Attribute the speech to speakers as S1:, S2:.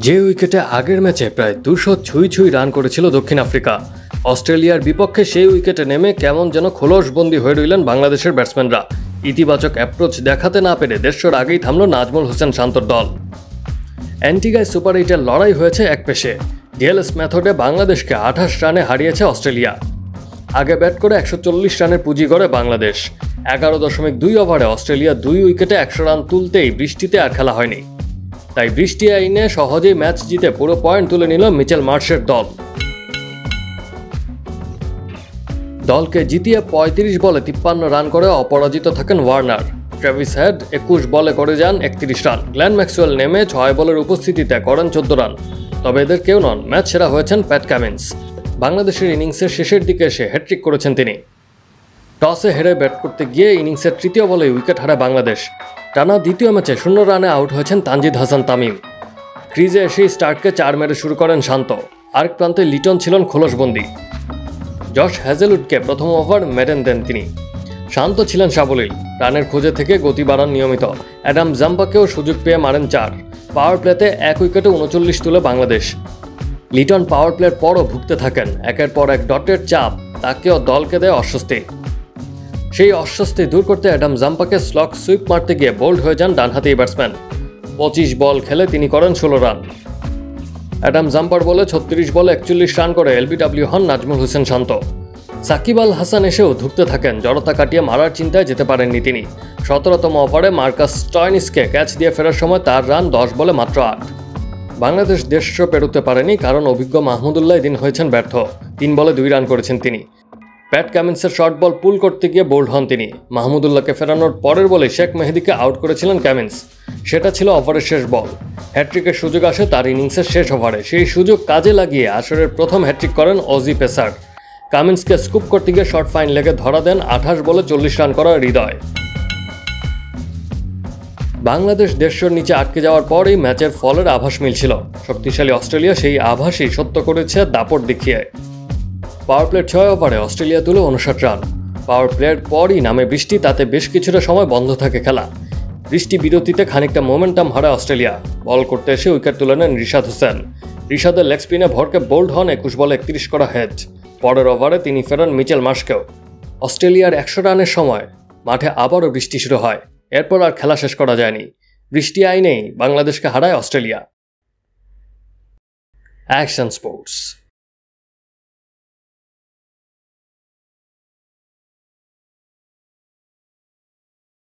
S1: যে উইকেটে আগের ম্যাচে প্রায় 200 ছুঁই রান করেছিল দক্ষিণ আফ্রিকা, অস্ট্রেলিয়ার বিপক্ষে সেই উইকেটে নেমে কেমন যেন খোলসবন্দি হয়ে রইলেন বাংলাদেশের ব্যাটসম্যানরা। ইতিবাচক অ্যাপ্রোচ দেখাতে না পেরে দেড়শোর আগেই থামল নাজমুল হোসেন শান্তর দল। অ্যান্টিগায় সুপার 8-এর লড়াই হয়েছে এক পেশে। ডিএলএস মেথডে বাংলাদেশকে 28 রানে হারিয়েছে অস্ট্রেলিয়া। আগে ব্যাট করে 140 রানের পুঁজি গড়ে বাংলাদেশ। 11.2 ওভারে অস্ট্রেলিয়া 2 উইকেটে 100 রান তুলতেই বৃষ্টিতে আর খেলা হয়নি। তাই বৃষ্টি আইনে সহজেই ম্যাচ জিতে পুরো পয়েন্ট তুলে নিল মিচেল মার্শের দল। দলকে জিতিয়ে 35 বলে 53 রান করে অপরাজিত থাকেন ওয়ার্নার। ট্রেভিস হেড 21 বলে করে যান 31 রান। গ্ল্যান ম্যাক্সওয়েল নেমে 6 বলের উপস্থিতিতে করেন 14 রান। তবে এদের কেউ নন, ম্যাচ সেরা হয়েছেন প্যাট কামিন্স। বাংলাদেশের ইনিংসের শেষের দিকে এসে হ্যাট্রিক করেছেন তিনি। টসে হেরে ব্যাট করতে গিয়ে ইনিংসের তৃতীয় বলে উইকেট হারায় বাংলাদেশ। টানা দ্বিতীয় ম্যাচে 0 রানে আউট হয়েছেন তানজিদ হাসান তামিম। ক্রিজে এসেই স্টার্টকে 4 মেরে শুরু করেন শান্ত। আরেক প্রান্তে লিটন ছিলেন খোলসবন্দি। জশ হ্যাজেলউডকে প্রথম ওভার মেডেন দেন তিনি। শান্ত ছিলেন সাবলীল, রানের খোঁজে থেকে গতি বাড়ান নিয়মিত। অ্যাডাম জাম্পাকেও সুযোগ পেয়ে মারেন 4। পাওয়ার প্লেতে 1 উইকেটে 39 তুলে বাংলাদেশ। লিটন পাওয়ার প্লের পরও ভুগতে থাকেন। একের পর এক ডটের চাপ তাকেও দলকে দেয় অস্বস্তি। সেই অস্বস্তি দূর করতে অ্যাডাম জাম্পাকে স্লক সুইপ মারতে গিয়ে বোল্ড হয়ে যান ডানহাতি ব্যাটসম্যান। 25 বল খেলে তিনি করেন 16 রান। অ্যাডাম জাম্পার বলে 36 বলে 41 রান করে এলবিডব্লিউ হন নাজমুল হোসেন শান্ত। সাকিব আল হাসান এসেও ধুঁকতে থাকেন। জড়তা কাটিয়ে মারার চিন্তায় যেতে পারেননি তিনি। 17তম ওভারে মার্কাস স্টয়নিসকে ক্যাচ দিয়ে ফেরার সময় তার রান 10 বলে মাত্র 8। বাংলাদেশ 150 পেরোতে পারেনি, কারণ অভিজ্ঞ মাহমুদুল্লাহ দিন হয়েছেন ব্যর্থ। 3 বলে 2 রান করেছেন তিনি। প্যাট কামিন্সের শর্ট বল পুল করতে গিয়ে বোল্ড হন তিনি। মাহমুদুল্লাহকে ফেরানোর পরের বলে শেখ মেহেদীকে আউট করেছিলেন কামিন্স। সেটা ছিল ওভারের শেষ বল। হ্যাট্রিকের সুযোগ আসে তার ইনিংসের শেষ ওভারে। সেই সুযোগ কাজে লাগিয়ে আসরের প্রথম হ্যাট্রিক করেন অজি পেসার। কামিন্সকে স্কুপ করতে গিয়ে শর্ট ফাইন লেগে ধরা দেন 28 বলে 40 রান করা হৃদয়। বাংলাদেশ 150-র নিচে আটকে যাওয়ার পরই ম্যাচের ফলের আভাস মিলছিল। শক্তিশালী অস্ট্রেলিয়া সেই আভাসই সত্য করেছে দাপট দেখিয়ে। পাওয়ার প্লের 6 ওভারে অস্ট্রেলিয়া তুলে 59 রান। পাওয়ার প্লের পরই নামে বৃষ্টি, তাতে বেশ কিছুটা সময় বন্ধ থাকে খেলা। বৃষ্টি বিরতিতে খানিকটা মোমেন্টাম হারায় অস্ট্রেলিয়া। বল করতে এসে উইকেট তুলে নেন রিশাদ হোসেন। রিশাদের লেগ স্পিনে ভরকে বোল্ড হন 21 বলে 31 করা হেড। পরের ওভারে তিনি ফেরান মিচেল মার্শকেও। অস্ট্রেলিয়ার 100 রানের সময় মাঠে আবারও বৃষ্টি শুরু হয়। এরপর আর খেলা শেষ করা যায়নি। বৃষ্টি আইনেই বাংলাদেশকে হারায় অস্ট্রেলিয়া। Action sports.